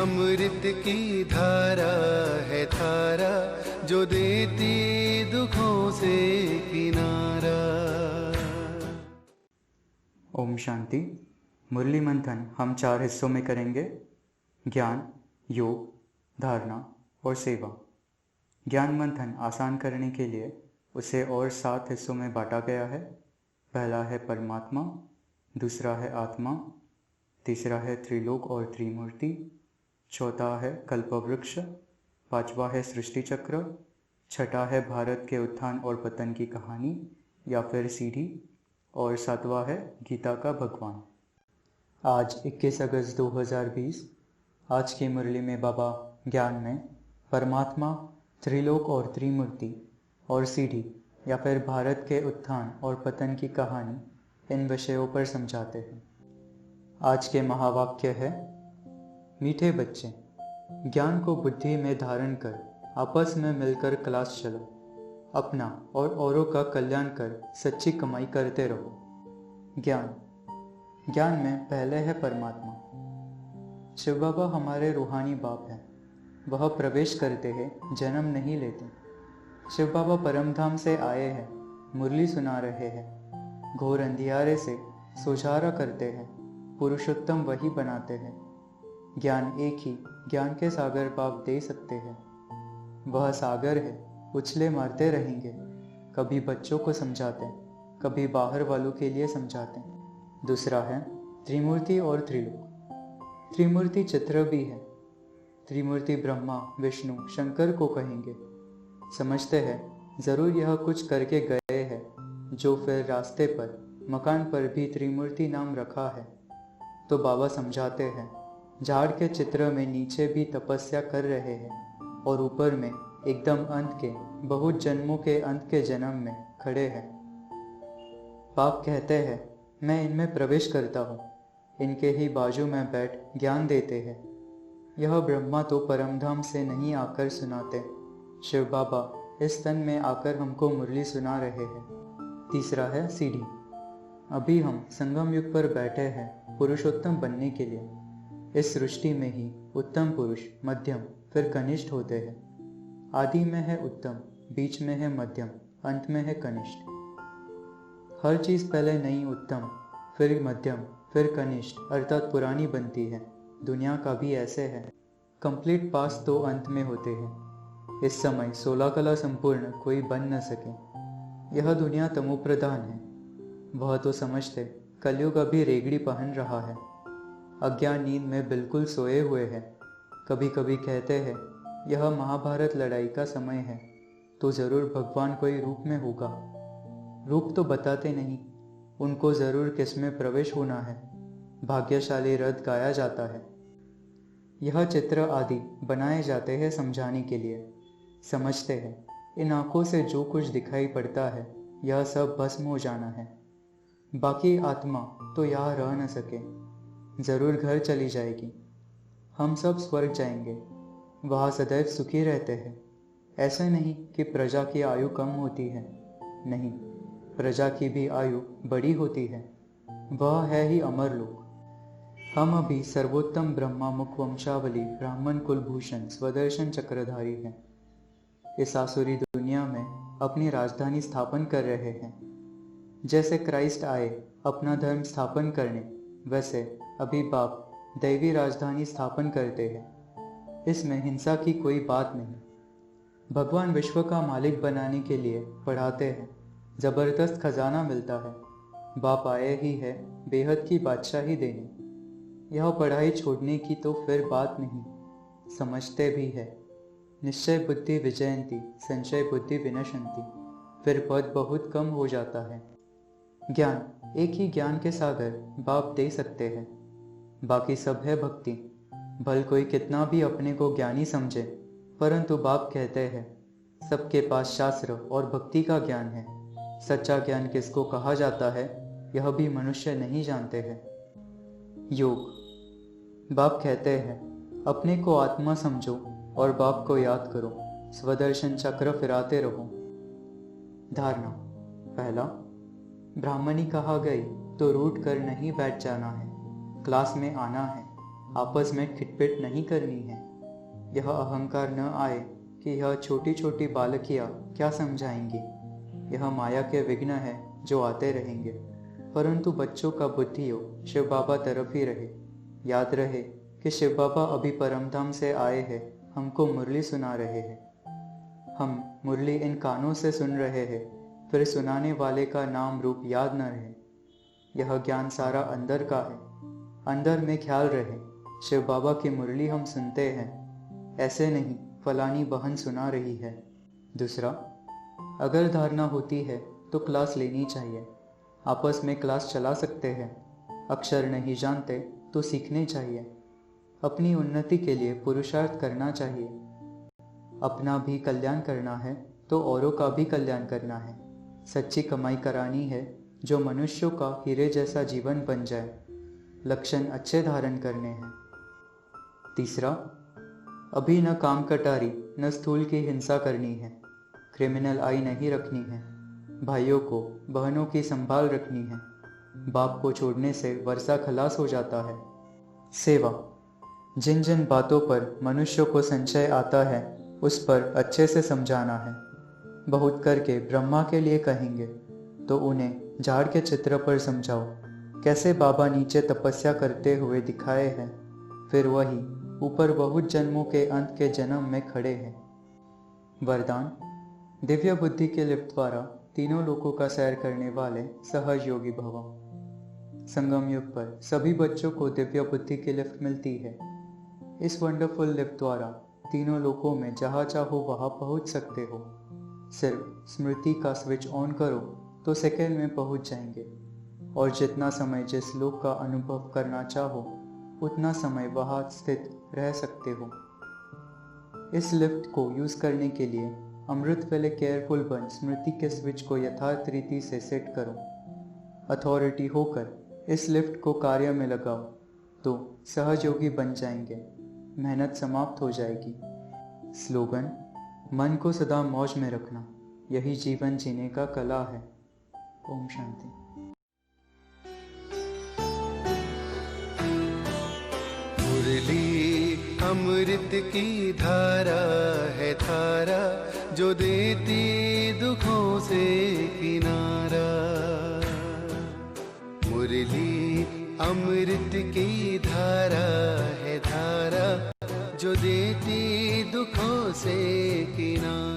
अमृत की धारा है धारा, जो देती दुखों से किनारा। ओम शांति। मुरली मंथन हम 4 हिस्सों में करेंगे: ज्ञान, योग, धारणा और सेवा। ज्ञान मंथन आसान करने के लिए उसे और 7 हिस्सों में बांटा गया है। पहला है परमात्मा, दूसरा है आत्मा, तीसरा है त्रिलोक और त्रिमूर्ति, चौथा है कल्पवृक्ष, पांचवा है सृष्टि चक्र, छठा है भारत के उत्थान और पतन की कहानी या फिर सीढ़ी, और सातवां है गीता का भगवान। आज 21 अगस्त 2020। आज की मुरली में बाबा ज्ञान में परमात्मा, त्रिलोक और त्रिमूर्ति और सीढ़ी या फिर भारत के उत्थान और पतन की कहानी, इन विषयों पर समझाते हैं। आज के महावाक्य है: मीठे बच्चे, ज्ञान को बुद्धि में धारण कर आपस में मिलकर क्लास चलो, अपना और औरों का कल्याण कर सच्ची कमाई करते रहो। ज्ञान में पहले है परमात्मा। शिव बाबा हमारे रूहानी बाप हैं। वह प्रवेश करते हैं, जन्म नहीं लेते। शिव बाबा परमधाम से आए हैं, मुरली सुना रहे हैं, घोर अंधियारे से सुझारा करते हैं, पुरुषोत्तम वही बनाते हैं। ज्ञान एक ही ज्ञान के सागर बाप दे सकते हैं। वह सागर है, उछले मारते रहेंगे। कभी बच्चों को समझाते, कभी बाहर वालों के लिए समझाते। दूसरा है त्रिमूर्ति और त्रिलोक। त्रिमूर्ति चित्र भी है। त्रिमूर्ति ब्रह्मा, विष्णु, शंकर को कहेंगे। समझते हैं जरूर यह कुछ करके गए हैं, जो फिर रास्ते पर मकान पर भी त्रिमूर्ति नाम रखा है। तो बाबा समझाते हैं झाड़ के चित्र में नीचे भी तपस्या कर रहे हैं और ऊपर में एकदम अंत के, बहुत जन्मों के अंत के जन्म में खड़े हैं। बाप कहते हैं मैं इनमें प्रवेश करता हूँ, इनके ही बाजू में बैठ ज्ञान देते हैं। यह ब्रह्मा तो परमधाम से नहीं आकर सुनाते, शिव बाबा इस तन में आकर हमको मुरली सुना रहे हैं। तीसरा है सीढ़ी। अभी हम संगम युग पर बैठे हैं पुरुषोत्तम बनने के लिए। इस सृष्टि में ही उत्तम पुरुष, मध्यम, फिर कनिष्ठ होते हैं। आदि में है उत्तम, बीच में है मध्यम, अंत में है कनिष्ठ। हर चीज पहले नई उत्तम, फिर मध्यम, फिर कनिष्ठ अर्थात पुरानी बनती है। दुनिया का भी ऐसे है। कंप्लीट पास तो अंत में होते हैं। इस समय 16 कला संपूर्ण कोई बन न सके। यह दुनिया तमोप्रधान है। वह तो समझते कलयुग अभी रेगड़ी पहन रहा है। अज्ञान नींद में बिल्कुल सोए हुए हैं। कभी कभी कहते हैं यह महाभारत लड़ाई का समय है, तो जरूर भगवान कोई रूप में होगा। रूप तो बताते नहीं, उनको जरूर किसमें प्रवेश होना है। भाग्यशाली रथ गाया जाता है। यह चित्र आदि बनाए जाते हैं समझाने के लिए। समझते हैं इन आंखों से जो कुछ दिखाई पड़ता है यह सब भस्म हो जाना है। बाकी आत्मा तो यहाँ रह न सके, जरूर घर चली जाएगी। हम सब स्वर्ग जाएंगे, वहाँ सदैव सुखी रहते हैं। ऐसा नहीं कि प्रजा की आयु कम होती है, नहीं, प्रजा की भी आयु बड़ी होती है। वह है ही अमर लोक। हम अभी सर्वोत्तम ब्रह्मा मुख वंशावली ब्राह्मण कुलभूषण स्वदर्शन चक्रधारी हैं। इस आसुरी दुनिया में अपनी राजधानी स्थापन कर रहे हैं। जैसे क्राइस्ट आए अपना धर्म स्थापन करने, वैसे अभी बाप दैवी राजधानी स्थापन करते हैं। इसमें हिंसा की कोई बात नहीं। भगवान विश्व का मालिक बनाने के लिए पढ़ाते हैं। जबरदस्त खजाना मिलता है। बाप आए ही है बेहद की बादशाही देने। यह पढ़ाई छोड़ने की तो फिर बात नहीं। समझते भी है निश्चय बुद्धि विजयंती, संशय बुद्धि विनशंती। फिर पद बहुत कम हो जाता है। ज्ञान एक ही ज्ञान के सागर बाप दे सकते हैं। बाकी सब है भक्ति। भल कोई कितना भी अपने को ज्ञानी समझे, परंतु बाप कहते हैं सबके पास शास्त्र और भक्ति का ज्ञान है। सच्चा ज्ञान किसको कहा जाता है यह भी मनुष्य नहीं जानते हैं। योग। बाप कहते हैं अपने को आत्मा समझो और बाप को याद करो, स्वदर्शन चक्र फिराते रहो। धारणा। पहला, ब्राह्मणी कहा गई तो रूठ कर नहीं बैठ जाना है, क्लास में आना है। आपस में खिटपिट नहीं करनी है। यह अहंकार न आए कि यह छोटी छोटी बालकियाँ क्या समझाएंगी। यह माया के विघ्न है जो आते रहेंगे, परंतु बच्चों का बुद्धियो शिव बाबा तरफ ही रहे। याद रहे कि शिव बाबा अभी परमधाम से आए हैं, हमको मुरली सुना रहे हैं। हम मुरली इन कानों से सुन रहे हैं, फिर सुनाने वाले का नाम रूप याद न रहे। यह ज्ञान सारा अंदर का है। अंदर में ख्याल रहे, शिव बाबा की मुरली हम सुनते हैं, ऐसे नहीं फलानी बहन सुना रही है। दूसरा, अगर धारणा होती है तो क्लास लेनी चाहिए। आपस में क्लास चला सकते हैं। अक्षर नहीं जानते तो सीखने चाहिए। अपनी उन्नति के लिए पुरुषार्थ करना चाहिए। अपना भी कल्याण करना है तो औरों का भी कल्याण करना है। सच्ची कमाई करानी है जो मनुष्यों का हीरे जैसा जीवन बन जाए। लक्षण अच्छे धारण करने हैं। तीसरा, अभी न काम कटारी न स्थूल की हिंसा करनी है। क्रिमिनल आई नहीं रखनी है। भाइयों को बहनों की संभाल रखनी है। बाप को छोड़ने से वर्षा खलास हो जाता है। सेवा, जिन जिन बातों पर मनुष्यों को संशय आता है उस पर अच्छे से समझाना है। बहुत करके ब्रह्मा के लिए कहेंगे तो उन्हें झाड़ के चित्र पर समझाओ, कैसे बाबा नीचे तपस्या करते हुए दिखाए हैं, फिर वही ऊपर बहुत जन्मों के अंत के जन्म में खड़े हैं। वरदान, दिव्य बुद्धि के लिफ्ट द्वारा तीनों लोकों का सैर करने वाले सहज योगी भव। संगम युग पर सभी बच्चों को दिव्य बुद्धि की लिफ्ट मिलती है। इस वंडरफुल लिफ्ट द्वारा तीनों लोकों में जहाँ चाहो वहाँ पहुँच सकते हो। सिर्फ स्मृति का स्विच ऑन करो तो सेकंड में पहुँच जाएंगे, और जितना समय जिस लोक का अनुभव करना चाहो उतना समय वहाँ स्थित रह सकते हो। इस लिफ्ट को यूज़ करने के लिए अमृत वेले केयरफुल बन स्मृति के स्विच को यथार्थ रीति से सेट करो। अथॉरिटी होकर इस लिफ्ट को कार्य में लगाओ तो सहयोगी बन जाएंगे। मेहनत समाप्त हो जाएगी। स्लोगन, मन को सदा मौज में रखना, यही जीवन जीने का कला है। ओम शांति। मुरली अमृत की धारा है धारा, जो देती दुखों से किनारा। मुरली अमृत की धारा है धारा, जो देती दुखों से किनारा।